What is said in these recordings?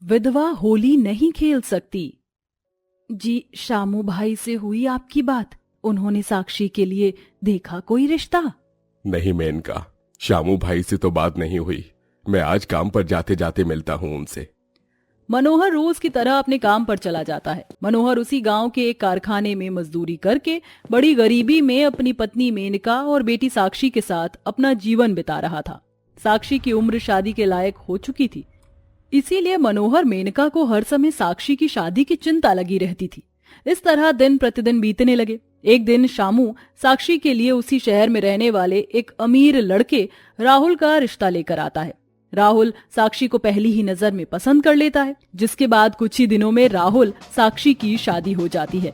विधवा होली नहीं खेल सकती। जी, शामू भाई से हुई आपकी बात? उन्होंने साक्षी के लिए देखा कोई रिश्ता? नहीं मेनका, शामू भाई से तो बात नहीं हुई। मैं आज काम पर जाते जाते मिलता हूँ उनसे। मनोहर रोज की तरह अपने काम पर चला जाता है। मनोहर उसी गांव के एक कारखाने में मजदूरी करके बड़ी गरीबी में अपनी पत्नी मेनका और बेटी साक्षी के साथ अपना जीवन बिता रहा था। साक्षी की उम्र शादी के लायक हो चुकी थी, इसीलिए मनोहर मेनका को हर समय साक्षी की शादी की चिंता लगी रहती थी। इस तरह दिन प्रतिदिन बीतने लगे। एक दिन शामू साक्षी के लिए उसी शहर में रहने वाले एक अमीर लड़के राहुल का रिश्ता लेकर आता है। राहुल साक्षी को पहली ही नजर में पसंद कर लेता है, जिसके बाद कुछ ही दिनों में राहुल साक्षी की शादी हो जाती है।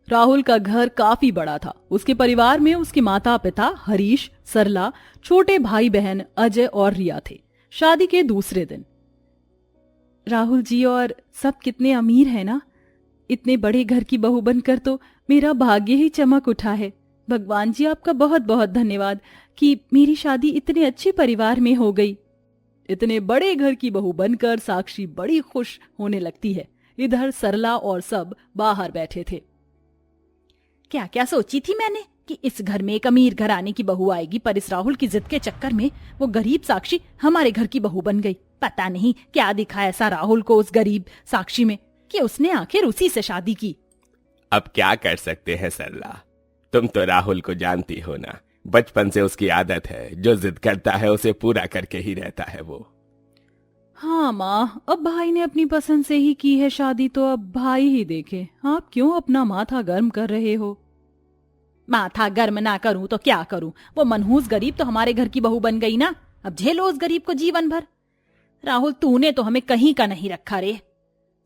राहुल का घर काफी बड़ा था। उसके परिवार में उसके माता पिता हरीश, सरला, छोटे भाई बहन अजय और रिया थे। शादी के दूसरे दिन, राहुल जी और सब कितने अमीर है ना। इतने बड़े घर की बहू बनकर तो मेरा भाग्य ही चमक उठा है। भगवान जी आपका बहुत बहुत धन्यवाद कि मेरी शादी इतने अच्छे परिवार में हो गई। इतने बड़े घर की बहू बनकर साक्षी बड़ी खुश होने लगती है। इधर सरला और सब बाहर बैठे थे। क्या क्या सोची थी मैंने कि इस घर में एक अमीर घराने की बहू आएगी, पर इस राहुल की जिद के चक्कर में वो गरीब साक्षी हमारे घर की बहू बन गई। पता नहीं क्या दिखा ऐसा राहुल को उस गरीब साक्षी में कि उसने आखिर उसी से शादी की। अब क्या कर सकते हैं सरला, तुम तो राहुल को जानती हो ना। बचपन से उसकी आदत है, जो जिद करता है उसे पूरा करके ही रहता है वो। हाँ माँ, अब भाई ने अपनी पसंद से ही की है शादी, तो अब भाई ही देखे। आप क्यों अपना माथा गर्म कर रहे हो? माथा गर्म ना करूं तो क्या करूं? वो मनहूस गरीब तो हमारे घर की बहू बन गई ना। अब झेलो उस गरीब को जीवन भर। राहुल तूने तो हमें कहीं का नहीं रखा रे।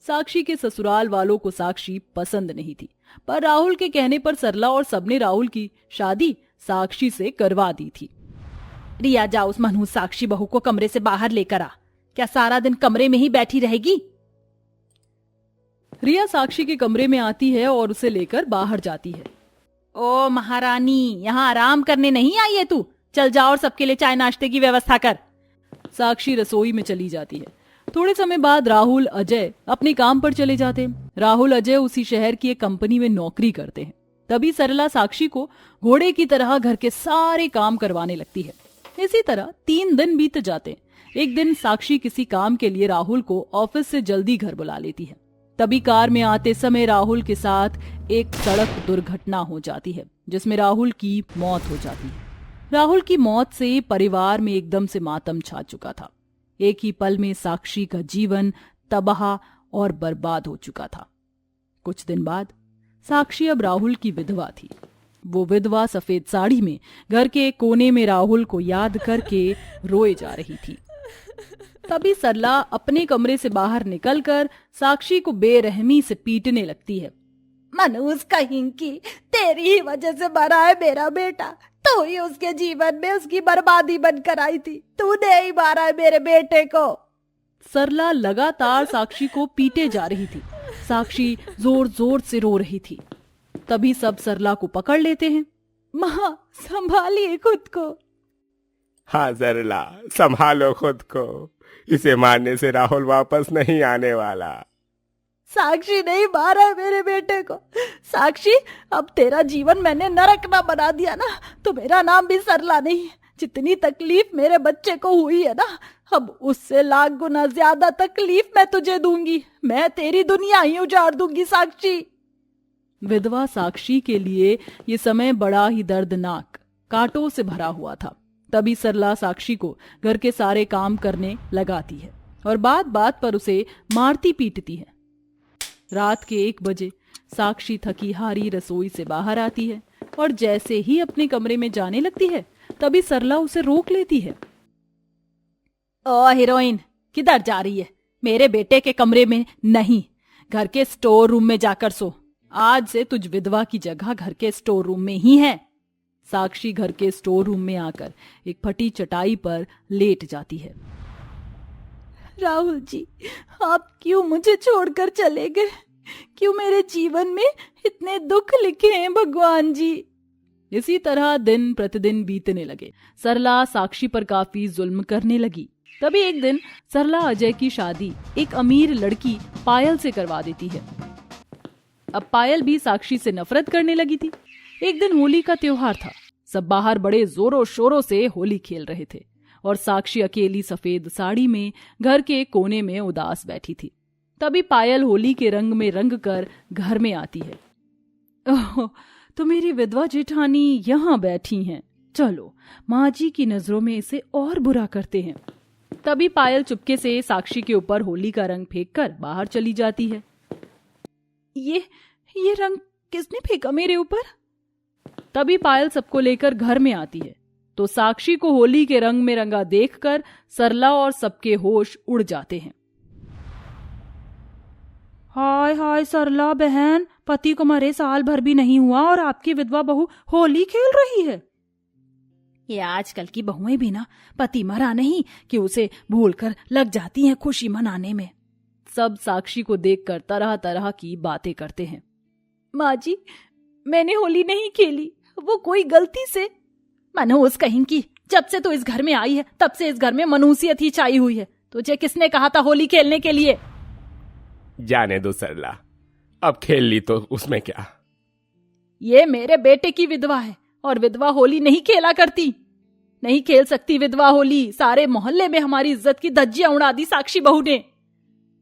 साक्षी के ससुराल वालों को साक्षी पसंद नहीं थी, पर राहुल के कहने पर सरला और सबने राहुल की शादी साक्षी से करवा दी थी। रिया, जा उस मनहूस साक्षी बहू को कमरे से बाहर लेकर आ। क्या सारा दिन कमरे में ही बैठी रहेगी? रिया साक्षी के कमरे में आती है और उसे लेकर बाहर जाती है। ओ महारानी, यहाँ आराम करने नहीं आई है तू? चल जा और सबके लिए चाय नाश्ते की व्यवस्था कर। साक्षी रसोई में चली जाती है। थोड़े समय बाद राहुल, अजय अपने काम पर चले जाते हैं। राहुल, अजय उसी शहर की एक कंपनी में नौकरी करते हैं। तभी सरला साक्षी को घोड़े की तरह घर के सारे काम करवाने लगती है। इसी तरह 3 दिन बीत जाते हैं। एक दिन साक्षी किसी काम के लिए राहुल को ऑफिस से जल्दी घर बुला लेती है। तभी कार में आते समय राहुल के साथ एक सड़क दुर्घटना हो जाती है, जिसमें राहुल की मौत हो जाती है। राहुल की मौत से परिवार में एकदम से मातम छा चुका था। एक ही पल में साक्षी का जीवन तबाह और बर्बाद हो चुका था। कुछ दिन बाद साक्षी अब राहुल की विधवा थी। वो विधवा सफेद साड़ी में घर के एक कोने में राहुल को याद करके रोए जा रही थी। तभी सरला अपने कमरे से बाहर निकलकर साक्षी को बेरहमी से पीटने लगती है। मनूस कहीं की, तेरी ही वजह से मरा है मेरा बेटा। तू ही उसके जीवन में उसकी बर्बादी बनकर आई थी। तूने ही मारा है मेरे बेटे को। सरला लगातार साक्षी को पीटे जा रही थी। साक्षी जोर जोर से रो रही थी। तभी सब सरला को पकड़ लेते हैं। माँ, संभालिए खुद को। हाँ सरला, संभालो खुद को। इसे मारने से राहुल वापस नहीं आने वाला। साक्षी नहीं मारा है मेरे बेटे को। साक्षी, अब तेरा जीवन मैंने नरक ना बना दिया ना, तो मेरा नाम भी सरला नहीं। जितनी तकलीफ मेरे बच्चे को हुई है ना, अब उससे लाख गुना ज्यादा तकलीफ मैं तुझे दूंगी। मैं तेरी दुनिया ही उजाड़ दूंगी साक्षी। विधवा साक्षी के लिए ये समय बड़ा ही दर्दनाक, कांटों से भरा हुआ था। तभी सरला साक्षी को घर के सारे काम करने लगाती है और बात बात पर उसे मारती पीटती है। रात के 1 बजे साक्षी थकी हारी रसोई से बाहर आती है और जैसे ही अपने कमरे में जाने लगती है, तभी सरला उसे रोक लेती है। ओ हीरोइन, किधर जा रही है? मेरे बेटे के कमरे में नहीं, घर के स्टोर रूम में जाकर सो। आज से तुझ विधवा की जगह घर के स्टोर रूम में ही है। साक्षी घर के स्टोर रूम में आकर एक फटी चटाई पर लेट जाती है। राहुल जी, आप क्यों मुझे छोड़कर चले गए? क्यों मेरे जीवन में इतने दुख लिखे हैं भगवान जी? इसी तरह दिन प्रतिदिन बीतने लगे। सरला साक्षी पर काफी जुल्म करने लगी। तभी एक दिन सरला अजय की शादी एक अमीर लड़की पायल से करवा देती है। अब पायल भी साक्षी से नफरत करने लगी थी। एक दिन होली का त्योहार था। सब बाहर बड़े जोरों शोरों से होली खेल रहे थे और साक्षी अकेली सफेद साड़ी में घर के कोने में उदास बैठी थी। तभी पायल होली के रंग में रंग कर घर में आती है। ओह, तो मेरी विधवा जेठानी यहाँ बैठी हैं। चलो माँ जी की नजरों में इसे और बुरा करते हैं। तभी पायल चुपके से साक्षी के ऊपर होली का रंग फेंक कर बाहर चली जाती है। ये रंग किसने फेंका मेरे ऊपर? तभी पायल सबको लेकर घर में आती है तो साक्षी को होली के रंग में रंगा देखकर सरला और सबके होश उड़ जाते हैं। हाय हाय सरला बहन, पति को मरे साल भर भी नहीं हुआ और आपकी विधवा बहू होली खेल रही है। ये आजकल की बहुएं भी ना पति मरा नहीं कि उसे भूलकर लग जाती हैं खुशी मनाने में। सब साक्षी को देखकर तरह तरह की बातें करते हैं। माँ जी, मैंने होली नहीं खेली, वो कोई गलती से। मनहूस कहीं की, जब से तो इस घर में आई है तब से इस घर में मनहूसियत ही छाई हुई है। तुझे किसने कहा था होली खेलने के लिए? जाने दो सरला, अब खेल ली तो उसमें क्या। ये मेरे बेटे की विधवा है और विधवा होली नहीं खेला करती। नहीं खेल सकती विधवा होली। सारे मोहल्ले में हमारी इज्जत की धज्जियां उड़ा दी साक्षी बहू ने।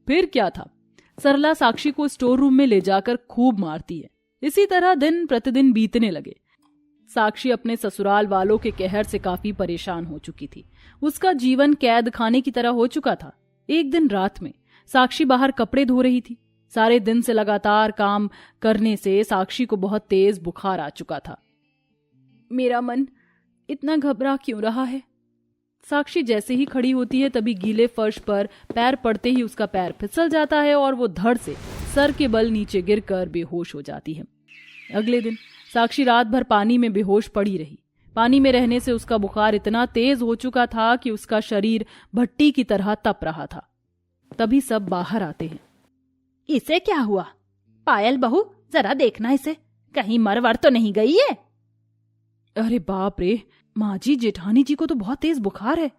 फिर क्या था, सरला साक्षी को स्टोर रूम में ले जाकर खूब मारती है। इसी तरह दिन प्रतिदिन बीतने लगे। साक्षी अपने ससुराल वालों के कहर से काफी परेशान हो चुकी थी। उसका जीवन कैद खाने की तरह हो चुका था। एक दिन रात में साक्षी बाहर कपड़े धो रही थी। सारे दिन से लगातार काम करने से साक्षी को बहुत तेज बुखार आ चुका था। मेरा मन इतना घबरा क्यों रहा है? साक्षी जैसे ही खड़ी होती है तभी गीले फर्श पर पैर पड़ते ही उसका पैर फिसल जाता है और वो धड़ से सर के बल नीचे गिरकर बेहोश हो जाती है। अगले दिन साक्षी रात भर पानी में बेहोश पड़ी रही। पानी में रहने से उसका बुखार इतना तेज हो चुका था कि उसका शरीर भट्टी की तरह तप रहा था। तभी सब बाहर आते हैं। इसे क्या हुआ? पायल बहू, जरा देखना इसे, कहीं मरवर तो नहीं गई है? अरे बाप रे, माँ जी जेठानी जी को तो बहुत तेज बुखार है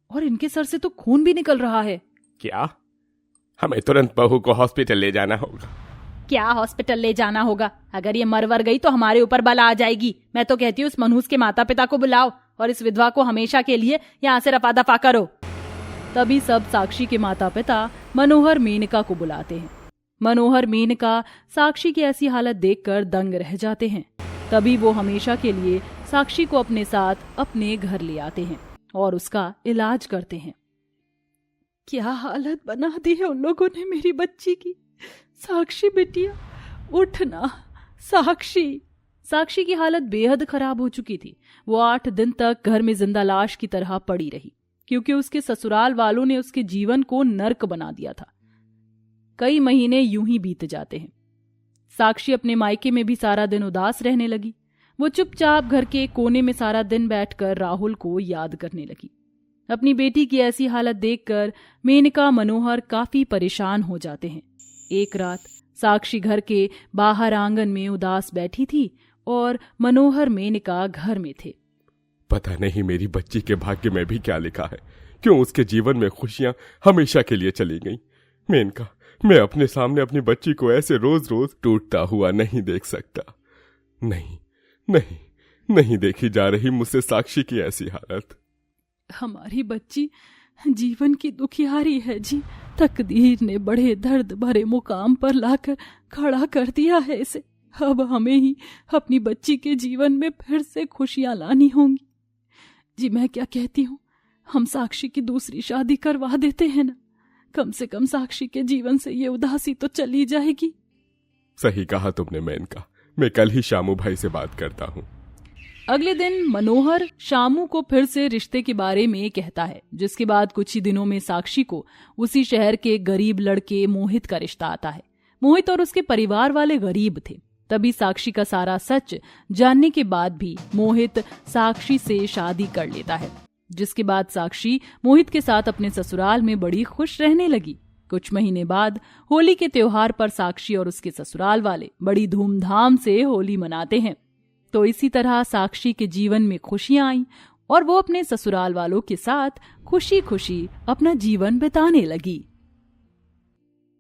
और इनके सर से तो खून भी निकल रहा है। क्या? हमें तुरंत बहू को हॉस्पिटल ले जाना होगा। क्या हॉस्पिटल ले जाना होगा? अगर ये मरवर गई तो हमारे ऊपर बला आ जाएगी। मैं तो कहती हूँ उस मनहूस के माता पिता को बुलाओ और इस विधवा को हमेशा के लिए यहाँ से रफा दफा करो। तभी सब साक्षी के माता पिता मनोहर मेनका को बुलाते हैं। मनोहर मेनका साक्षी की ऐसी हालत देखकर दंग रह जाते हैं। तभी वो हमेशा के लिए साक्षी को अपने साथ अपने घर ले आते हैं और उसका इलाज करते हैं। क्या हालत बना दी है उन लोगों ने मेरी बच्ची की। साक्षी बिटिया, उठना। साक्षी की हालत बेहद खराब हो चुकी थी। वो 8 दिन तक घर में जिंदा लाश की तरह पड़ी रही क्योंकि उसके ससुराल वालों ने उसके जीवन को नर्क बना दिया था। कई महीने यूं ही बीत जाते हैं। साक्षी अपने मायके में भी सारा दिन उदास रहने लगी। वो चुपचाप घर के कोने में सारा दिन बैठकर राहुल को याद करने लगी। अपनी बेटी की ऐसी हालत देखकर मेनका मनोहर काफी परेशान हो जाते हैं। एक रात साक्षी घर के बाहर आंगन में उदास बैठी थी और मनोहर मेनका घर में थे। पता नहीं मेरी बच्ची के भाग्य में भी क्या लिखा है, क्यों उसके जीवन में खुशियां हमेशा के लिए चली गईं। मेनका, मैं अपने सामने अपनी बच्ची को ऐसे रोज रोज टूटता हुआ नहीं देख सकता। नहीं नहीं नहीं देखी जा रही मुझसे साक्षी की ऐसी हालत। हमारी बच्ची जीवन की दुखियारी है जी। तकदीर ने बड़े दर्द भरे मुकाम पर लाकर खड़ा कर दिया है इसे। अब हमें ही अपनी बच्ची के जीवन में फिर से खुशियां लानी होंगी। जी मैं क्या कहती हूँ, हम साक्षी की दूसरी शादी करवा देते हैं ना। कम से कम साक्षी के जीवन से ये उदासी तो चली जाएगी। सही कहा तुमने मेनका, मैं कल ही शामू भाई से बात करता हूँ। अगले दिन मनोहर शामू को फिर से रिश्ते के बारे में कहता है, जिसके बाद कुछ ही दिनों में साक्षी को उसी शहर के गरीब लड़के मोहित का रिश्ता आता है। मोहित और उसके परिवार वाले गरीब थे। तभी साक्षी का सारा सच जानने के बाद भी मोहित साक्षी से शादी कर लेता है, जिसके बाद साक्षी मोहित के साथ अपने ससुराल में बड़ी खुश रहने लगी। कुछ महीने बाद होली के त्योहार पर साक्षी और उसके ससुराल वाले बड़ी धूमधाम से होली मनाते हैं। तो इसी तरह साक्षी के जीवन में खुशियां आईं और वो अपने ससुराल वालों के साथ खुशी खुशी अपना जीवन बिताने लगी।